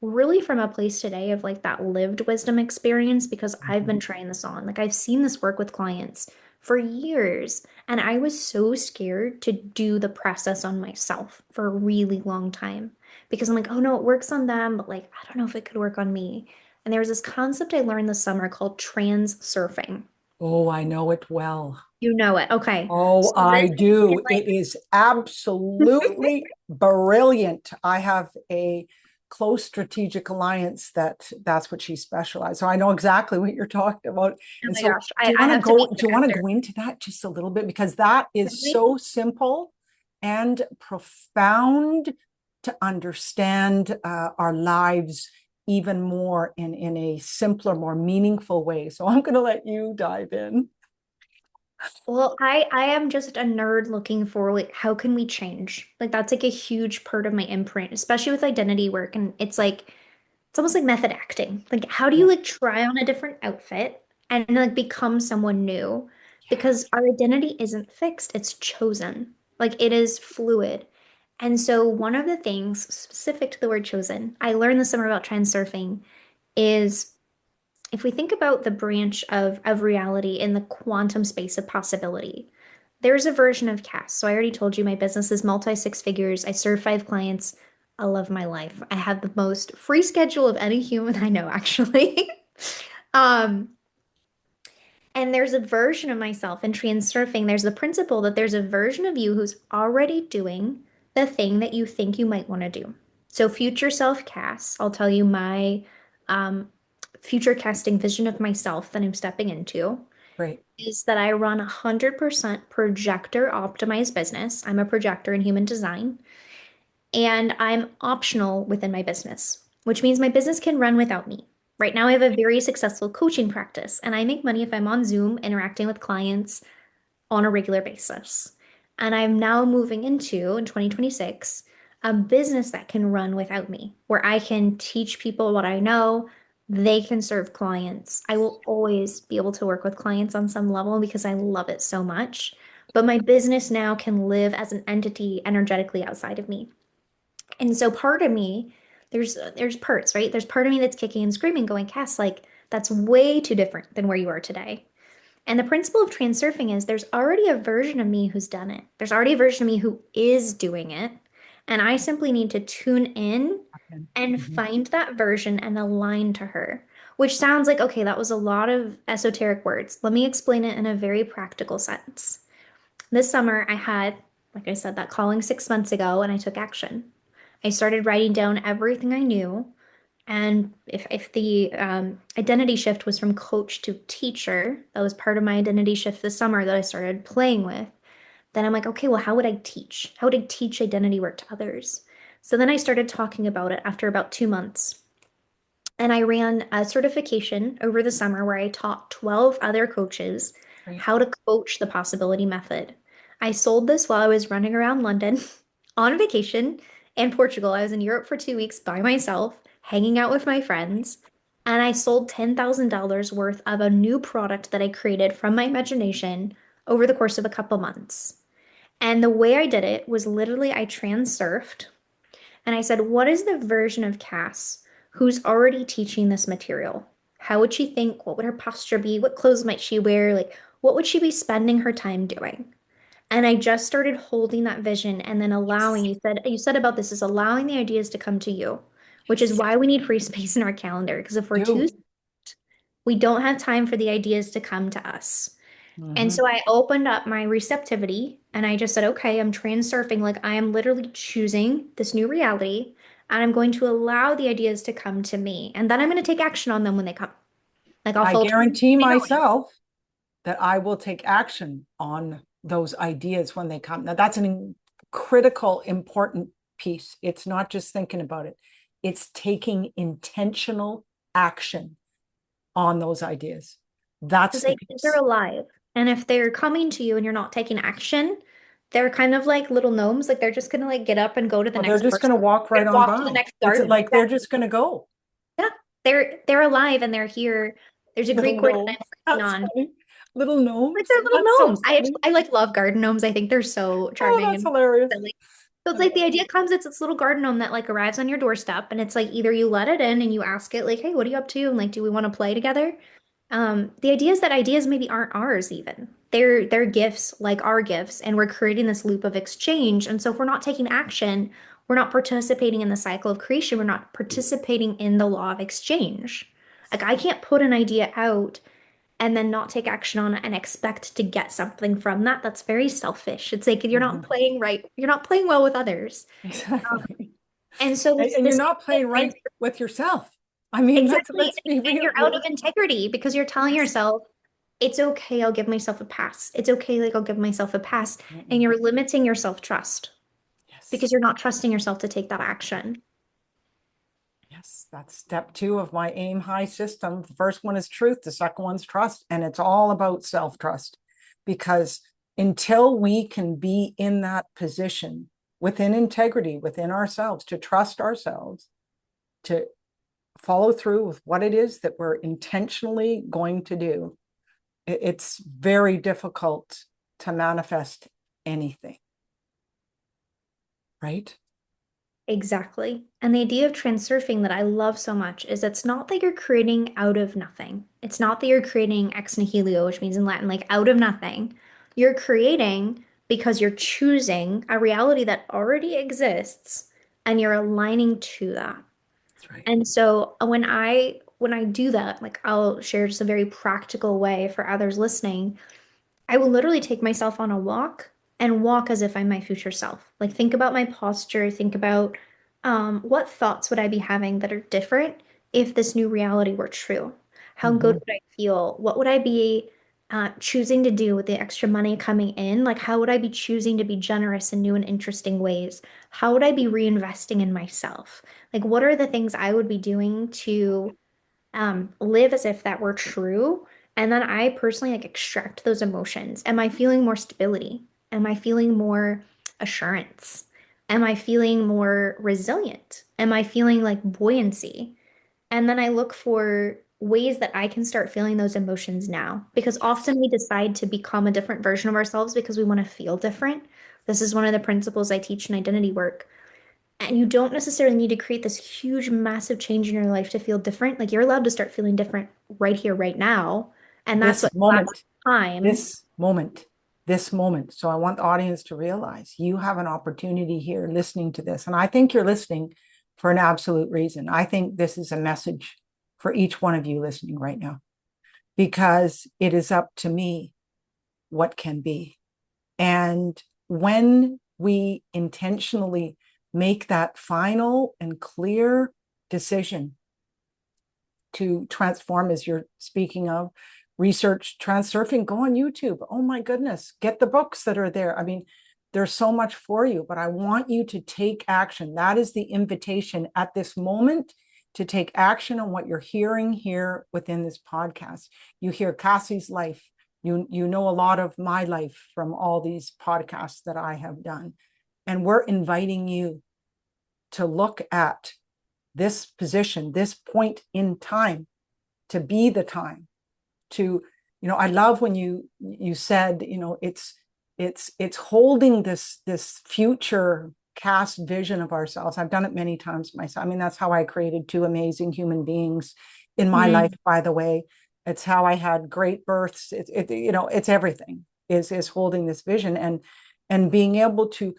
really from a place today of like that lived wisdom experience because I've been trying this on. Like I've seen this work with clients for years. And I was so scared to do the process on myself for a really long time because I'm like, oh no, it works on them, but like, I don't know if it could work on me. And there was this concept I learned this summer called trans surfing. Oh, I know it well. You know it. Okay. Oh, So I this is do. like It is absolutely brilliant. I have a close strategic alliance that's what she specializes. So I know exactly what you're talking about. oh And my so gosh, I have to meet do you you want to after. go into that just a little bit? Because that is Really? so simple and profound to understand our lives even more in a simpler, more meaningful way. So I'm going to let you dive in. Well, I am just a nerd looking for like how can we change? Like that's like a huge part of my imprint, especially with identity work. And it's like it's almost like method acting. Like how do you Yeah. like try on a different outfit and like become someone new? Because our identity isn't fixed, it's chosen. Like it is fluid. And so one of the things specific to the word chosen, I learned this summer about transurfing is if we think about the branch of reality in the quantum space of possibility, there's a version of Cass. So I already told you my business is multi six figures. I serve 5 clients. I love my life. I have the most free schedule of any human I know, actually. um, and there's a version of myself in transurfing. There's the principle that there's a version of you who's already doing the thing that you think you might want to do. So, future self Cass, I'll tell you my um, future casting vision of myself that I'm stepping into Great. is that I run 100% projector optimized business. I'm a projector in human design, and I'm optional within my business, which means my business can run without me. Right now, I have a very successful coaching practice, and I make money if I'm on Zoom interacting with clients on a regular basis. And I'm now moving into, in 2026, a business that can run without me, where I can teach people what I know. They can serve clients. I will always be able to work with clients on some level because I love it so much. But my business now can live as an entity energetically outside of me. And so part of me, there's parts, right? There's part of me that's kicking and screaming, going, Cass, like that's way too different than where you are today. And the principle of transurfing is there's already a version of me who's done it. There's already a version of me who is doing it. And I simply need to tune in and Mhm. find that version and align to her, which sounds like, okay, that was a lot of esoteric words. Let me explain it in a very practical sense. This summer, I had, like I said, that calling 6 months ago, and I took action. I started writing down everything I knew. And if the identity shift was from coach to teacher, that was part of my identity shift this summer that I started playing with. Then I'm like, okay, well, how would I teach? How would I teach identity work to others? So then I started talking about it after about 2 months. And I ran a certification over the summer where I taught 12 other coaches Great. how to coach the possibility method. I sold this while I was running around London on vacation in Portugal. I was in Europe for 2 weeks by myself, hanging out with my friends. And I sold $10,000 worth of a new product that I created from my imagination over the course of a couple months. And the way I did it was literally I transurfed and I said, what is the version of Cass who's already teaching this material? How would she think? What would her posture be? What clothes might she wear? Like, what would she be spending her time doing? And I just started holding that vision and then allowing, Yes. you said about this is allowing the ideas to come to you, which is Yes. why we need free space in our calendar. Because if we're too, Do. we don't have time for the ideas to come to us. And Hmm. so I opened up my receptivity and I just said, okay, I'm transurfing. Like I am literally choosing this new reality and I'm going to allow the ideas to come to me. And then I'm going to take action on them when they come. Like I'll I filter them guarantee by knowing. myself that I will take action on those ideas when they come. Now, that's an critical, important piece. It's not just thinking about it, it's taking intentional action on those ideas. That's Because the they're piece. alive. And if they're coming to you and you're not taking action, they're kind of like little gnomes. Like they're just going to like get up and go to the Well, they're next just person. going to walk They're right gonna on walk to the by. next It's garden. like they're Exactly. just going to go. Yeah. They're alive and they're here. There's a Little Greek word that I'm gnomes. working That's on. funny. Little Like gnomes. they're little That's so gnomes. I funny. I like love garden gnomes. I think they're so Oh, charming that's and hilarious. silly. So I it's like love the it. idea comes, it's this little garden gnome that like arrives on your doorstep and it's like either you let it in and you ask it like, hey, what are you up to? And like, do we want to play together? The idea is that ideas maybe aren't ours even. They're gifts like our gifts, and we're creating this loop of exchange. And so if we're not taking action, we're not participating in the cycle of creation, we're not participating in the law of exchange. Like I can't put an idea out and then not take action on it and expect to get something from that. That's very selfish. It's like you're not Mhm. playing right. You're not playing well with others. Exactly. And so And you're this not idea playing of right with yourself. I mean, exactly, let's be and real. you're out of integrity because you're telling Yes. yourself, it's okay, I'll give myself a pass. It's okay, like I'll give myself a pass. And Mm-mm. you're limiting your self-trust Yes. because you're not trusting yourself to take that action. Yes. That's step two of my aim high system. The first one is truth. The second one's trust. And it's all about self-trust because until we can be in that position within integrity, within ourselves, to trust ourselves, to follow through with what it is that we're intentionally going to do, it's very difficult to manifest anything, right? Exactly. And the idea of transurfing that I love so much is it's not that you're creating out of nothing. It's not that you're creating ex nihilo, which means in Latin, like out of nothing. You're creating because you're choosing a reality that already exists and you're aligning to that. That's right. And so when I do that, like I'll share just a very practical way for others listening. I will literally take myself on a walk and walk as if I'm my future self. Like think about my posture, think about what thoughts would I be having that are different if this new reality were true? How good Mm-hmm. would I feel? What would I be choosing to do with the extra money coming in? Like how would I be choosing to be generous in new and interesting ways? How would I be reinvesting in myself? Like what are the things I would be doing to live as if that were true. And then I personally like extract those emotions. Am I feeling more stability? Am I feeling more assurance? Am I feeling more resilient? Am I feeling like buoyancy? And then I look for ways that I can start feeling those emotions now. Because Yes. often we decide to become a different version of ourselves because we want to feel different. This is one of the principles I teach in identity work. And you don't necessarily need to create this huge, massive change in your life to feel different. Like you're allowed to start feeling different right here, right now. And that's This what that's moment, time. this moment, this moment. So I want the audience to realize you have an opportunity here listening to this. And I think you're listening for an absolute reason. I think this is a message for each one of you listening right now, because it is up to me what can be. And when we intentionally make that final and clear decision to transform, as you're speaking of, research transurfing, go on YouTube. Oh my goodness, get the books that are there. I mean, there's so much for you, but I want you to take action. That is the invitation at this moment, to take action on what you're hearing here within this podcast. You hear Cassie's life. You know a lot of my life from all these podcasts that I have done. And we're inviting you to look at this position, this point in time, to be the time to, I love when you said, it's holding this future cast vision of ourselves. I've done it many times myself. I mean, that's how I created two amazing human beings in my life, Mm. by the way. It's how I had great births. It's everything is holding this vision, and being able to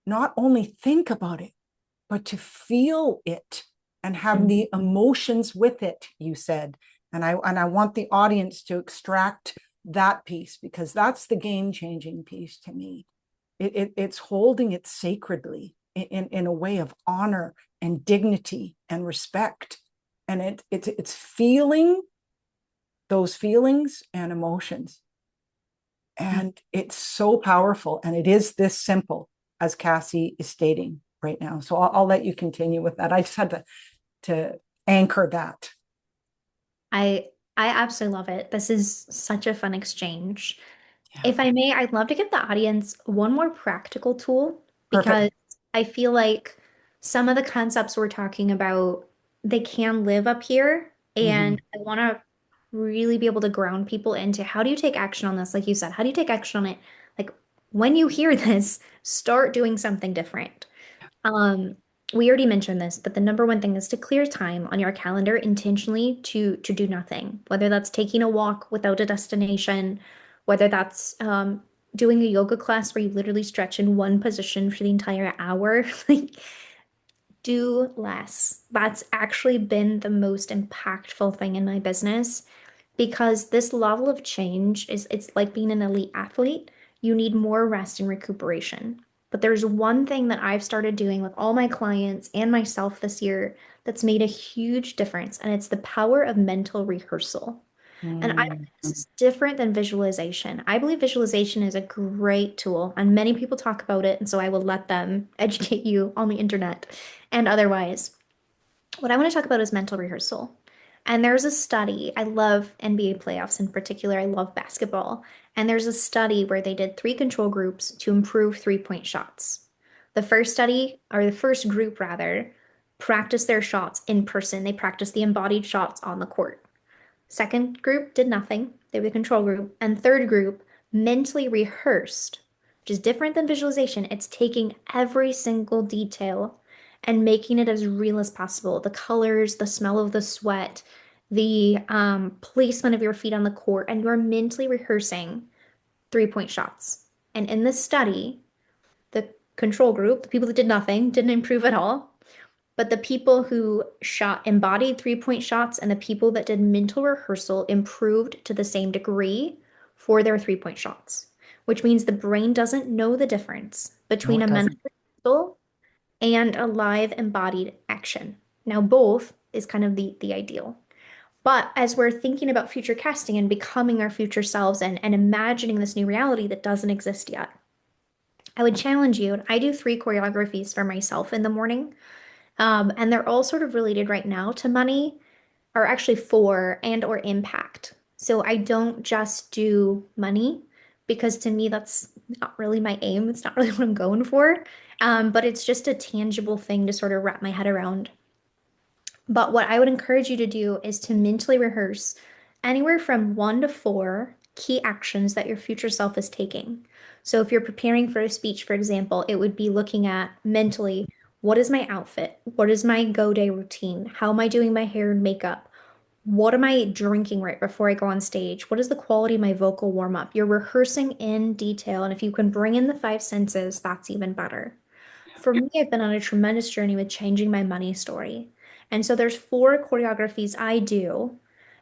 not only think about it, but to feel it and have Mm. the emotions with it, you said. And I want the audience to extract that piece, because that's the game-changing piece to me. It's holding it sacredly in a way of honor and dignity and respect. And it's feeling those feelings and emotions. And it's so powerful. And it is this simple, as Cassie is stating right now. So I'll let you continue with that. I just had to anchor that. I I absolutely love it. This is such a fun exchange. Yeah. If I may, I'd love to give the audience one more practical tool Perfect. because I feel like some of the concepts we're talking about, they can live up here. Mm-hmm. And I want to really be able to ground people into how do you take action on this? Like you said, how do you take action on it? Like when you hear this, start doing something different. Um, we already mentioned this, but the number one thing is to clear time on your calendar intentionally to do nothing, whether that's taking a walk without a destination, whether that's doing a yoga class where you literally stretch in one position for the entire hour. Like, do less. That's actually been the most impactful thing in my business because this level of change is it's like being an elite athlete. You need more rest and recuperation. But there's one thing that I've started doing with all my clients and myself this year that's made a huge difference, and it's the power of mental rehearsal. And I Mm. this is different than visualization. I believe visualization is a great tool, and many people talk about it, and so I will let them educate you on the internet and otherwise. What I want to talk about is mental rehearsal. And there's a study. I love NBA playoffs in particular. I love basketball. And there's a study where they did three control groups to improve three-point shots. The first study, or the first group rather, practiced their shots in person. They practiced the embodied shots on the court. Second group did nothing. They were the control group. And third group mentally rehearsed, which is different than visualization. It's taking every single detail and making it as real as possible. The colors, the smell of the sweat, the placement of your feet on the court, and you're mentally rehearsing three-point shots. And in this study, the control group, the people that did nothing, didn't improve at all. But the people who shot embodied three-point shots and the people that did mental rehearsal improved to the same degree for their three-point shots, which means the brain doesn't know the difference No, between it a mental doesn't. rehearsal and a live embodied action. Now, both is kind of the ideal. But as we're thinking about future casting and becoming our future selves and imagining this new reality that doesn't exist yet, I would challenge you. I do three choreographies for myself in the morning. And they're all sort of related right now to money, or actually for and or impact. So I don't just do money because to me that's not really my aim. It's not really what I'm going for. But it's just a tangible thing to sort of wrap my head around. But what I would encourage you to do is to mentally rehearse anywhere from one to four key actions that your future self is taking. So if you're preparing for a speech, for example, it would be looking at mentally What is my outfit? What is my go-day routine? How am I doing my hair and makeup? What am I drinking right before I go on stage? What is the quality of my vocal warm-up? You're rehearsing in detail, and if you can bring in the five senses, that's even better. For me, I've been on a tremendous journey with changing my money story. And so there's four choreographies I do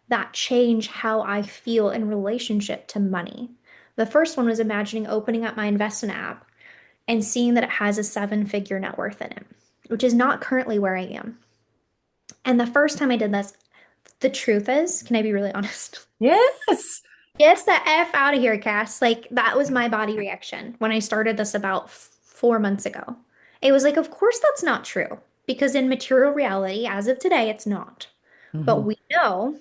that change how I feel in relationship to money. The first one was imagining opening up my investment app and seeing that it has a seven-figure net worth in it, which is not currently where I am. And the first time I did this, the truth is, can I be really honest? Yes. Get the F out of here, Cass. Like, that was my body reaction when I started this about 4 months ago. It was like, of course, that's not true. Because in material reality, as of today, it's not. But Mhm. we know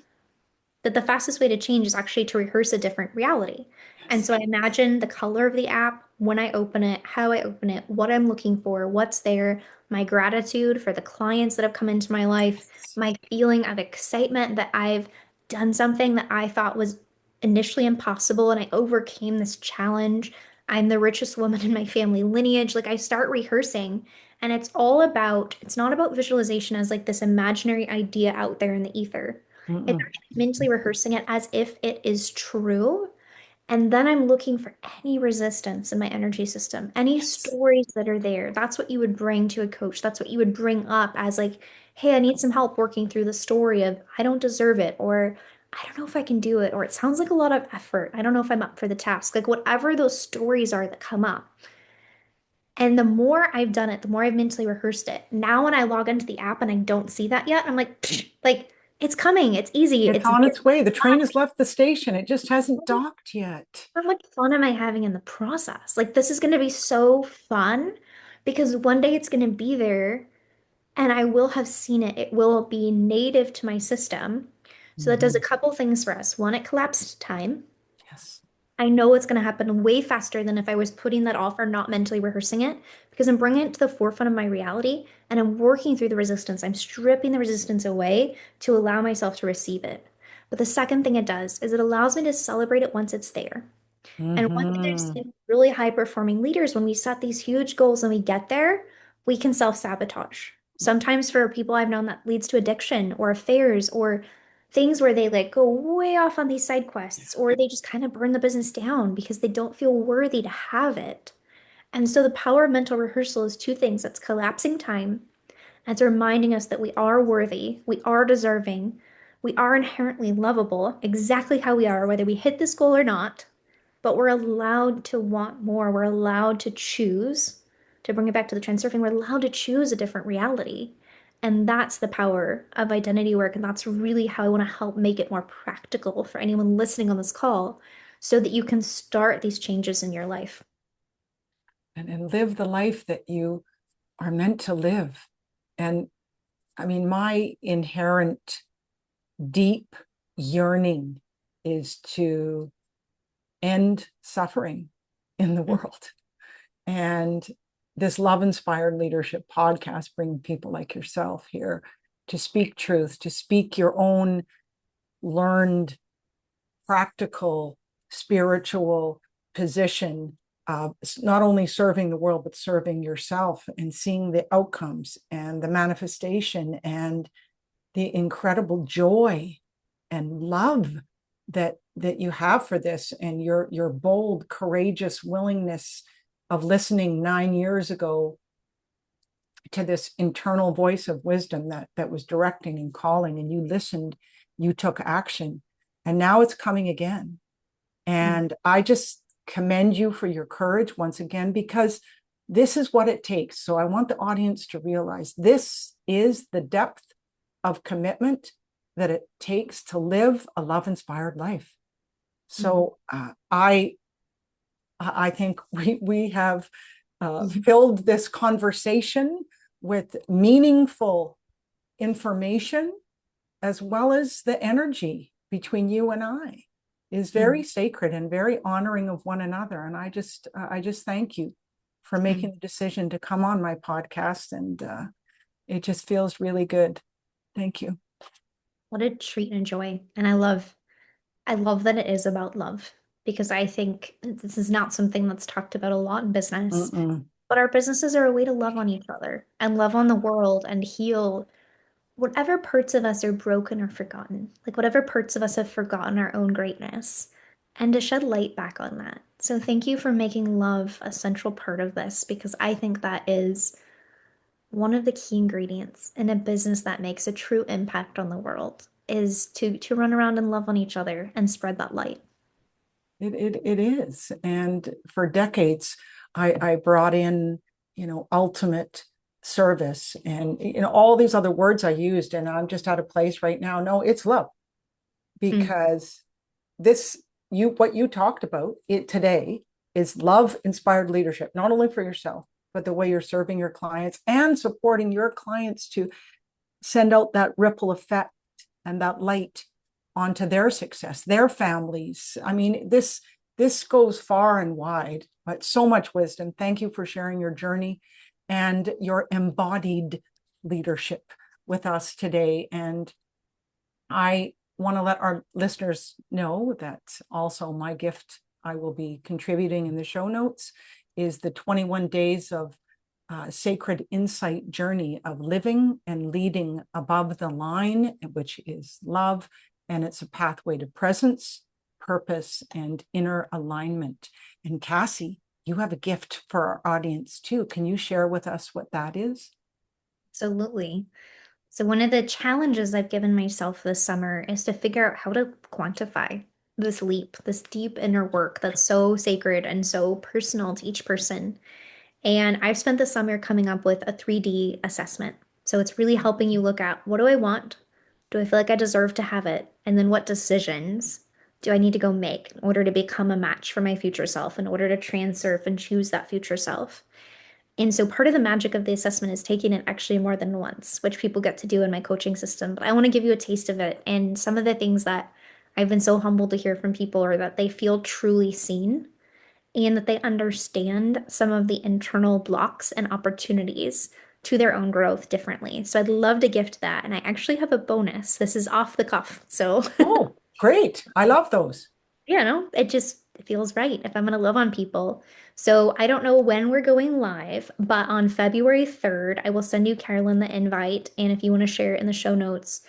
that the fastest way to change is actually to rehearse a different reality. And Yes. so I imagine the color of the app, when I open it, how I open it, what I'm looking for, what's there, my gratitude for the clients that have come into my life, Yes. my feeling of excitement that I've done something that I thought was initially impossible and I overcame this challenge. I'm the richest woman in my family lineage. Like I start rehearsing and it's not about visualization as like this imaginary idea out there in the ether. It's Mm-mm. actually mentally rehearsing it as if it is true. And then I'm looking for any resistance in my energy system, any Yes. stories that are there. That's what you would bring to a coach. That's what you would bring up as like, hey, I need some help working through the story of I don't deserve it, or I don't know if I can do it, or it sounds like a lot of effort. I don't know if I'm up for the task. Like whatever those stories are that come up. And the more I've done it, the more I've mentally rehearsed it. Now when I log into the app and I don't see that yet, I'm like, psh, like it's coming. It's easy. It's It's on there. its way. The train has left the station. It just hasn't docked yet. How much fun am I having in the process? Like this is going to be so fun because one day it's going to be there and I will have seen it. It will be native to my system. So that does a Mhm. couple things for us. One, it collapsed time. Yes. I know it's going to happen way faster than if I was putting that off or not mentally rehearsing it because I'm bringing it to the forefront of my reality and I'm working through the resistance. I'm stripping the resistance away to allow myself to receive it. But the second thing it does is it allows me to celebrate it once it's there. And one thing I've Hmm. seen really high performing leaders, when we set these huge goals and we get there, we can self-sabotage. Sometimes for people I've known that leads to addiction or affairs or things where they like go way off on these side quests or they just kind of burn the business down because they don't feel worthy to have it. And so the power of mental rehearsal is two things. It's collapsing time. And it's reminding us that we are worthy, we are deserving, we are inherently lovable, exactly how we are, whether we hit this goal or not, but we're allowed to want more. We're allowed to choose, to bring it back to the transurfing, we're allowed to choose a different reality. And that's the power of identity work. And that's really how I want to help make it more practical for anyone listening on this call so that you can start these changes in your life. And live the life that you are meant to live. And I mean, my inherent deep yearning is to end suffering in the Mm, world. And this love inspired leadership podcast bring people like yourself here to speak truth, to speak your own learned, practical, spiritual position, not only serving the world, but serving yourself and seeing the outcomes and the manifestation and the incredible joy and love that you have for this, and your bold, courageous willingness of listening 9 years ago to this internal voice of wisdom that was directing and calling, and you listened, you took action, and now it's coming again. mm, And I just commend you for your courage once again, because this is what it takes. So I want the audience to realize this is the depth of commitment that it takes to live a love inspired life. mm, So I think we have mm. filled this conversation with meaningful information, as well as the energy between you and I is very Mm, sacred and very honoring of one another. And I just thank you for mm. making the decision to come on my podcast, and it just feels really good. Thank you. What a treat and joy. And I love that it is about love because I think this is not something that's talked about a lot in business. Mm-mm. But our businesses are a way to love on each other and love on the world and heal whatever parts of us are broken or forgotten, like whatever parts of us have forgotten our own greatness, and to shed light back on that. So thank you for making love a central part of this because I think that is one of the key ingredients in a business that makes a true impact on the world is to run around and love on each other and spread that light. It is. And for decades, I brought in, ultimate service and, all these other words I used. And I'm just out of place right now. No, it's love Hmm. because this, what you talked about it today is love inspired leadership, not only for yourself, but the way you're serving your clients and supporting your clients to send out that ripple effect and that light onto their success, their families. I mean, this goes far and wide, but so much wisdom. Thank you for sharing your journey and your embodied leadership with us today. And I want to let our listeners know that also my gift I will be contributing in the show notes is the 21 days of sacred insight journey of living and leading above the line, which is love. And it's a pathway to presence, purpose, and inner alignment. And Cassie, you have a gift for our audience too. Can you share with us what that is? Absolutely. So one of the challenges I've given myself this summer is to figure out how to quantify this leap, this deep inner work that's so sacred and so personal to each person. And I've spent the summer coming up with a 3D assessment. So it's really helping you look at what do I want? Do I feel like I deserve to have it? And then what decisions do I need to go make in order to become a match for my future self, in order to transurf and choose that future self? And so part of the magic of the assessment is taking it actually more than once, which people get to do in my coaching system. But I want to give you a taste of it. And some of the things that I've been so humbled to hear from people are that they feel truly seen and that they understand some of the internal blocks and opportunities to their own growth differently. So I'd love to gift that. And I actually have a bonus. This is off the cuff. So Oh, great. I love those. yeah, no, it just feels right if I'm going to love on people. So I don't know when we're going live, but on February 3rd, I will send you, Carolyn, the invite. And if you want to share it in the show notes,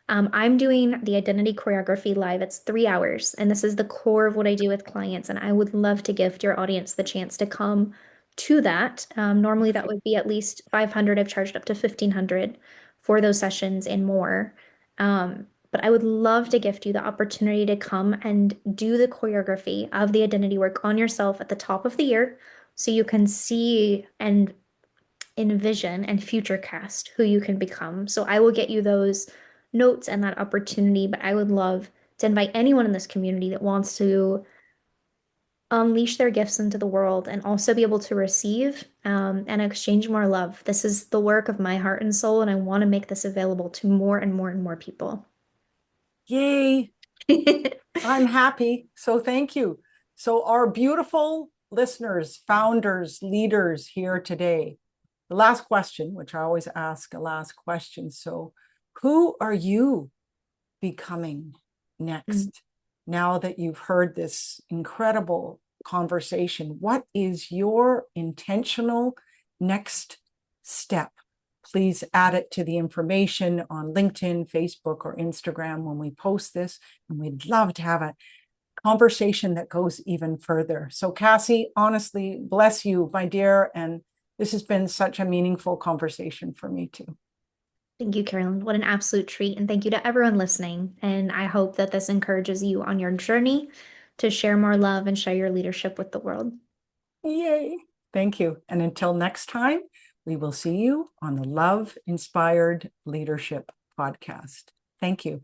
I'm doing the identity choreography live. It's 3 hours, and this is the core of what I do with clients. And I would love to gift your audience the chance to come to that. Normally, that would be at least 500. I've charged up to 1,500 for those sessions and more. But I would love to gift you the opportunity to come and do the choreography of the identity work on yourself at the top of the year so you can see and envision and future cast who you can become. So I will get you those notes and that opportunity, but I would love to invite anyone in this community that wants to unleash their gifts into the world and also be able to receive and exchange more love. This is the work of my heart and soul, and I want to make this available to more and more and more people. Yay. I'm happy. So thank you. So, our beautiful listeners, founders, leaders here today, the last question, which I always ask a last question. So, who are you becoming Mm. next? Now that you've heard this incredible conversation, what is your intentional next step? Please add it to the information on LinkedIn, Facebook, or Instagram when we post this. And we'd love to have a conversation that goes even further. So, Cassie, honestly, bless you, my dear. And this has been such a meaningful conversation for me, too. Thank you, Carolyn. What an absolute treat. And thank you to everyone listening. And I hope that this encourages you on your journey to share more love and share your leadership with the world. Yay. Thank you. And until next time, we will see you on the Love Inspired Leadership podcast. Thank you.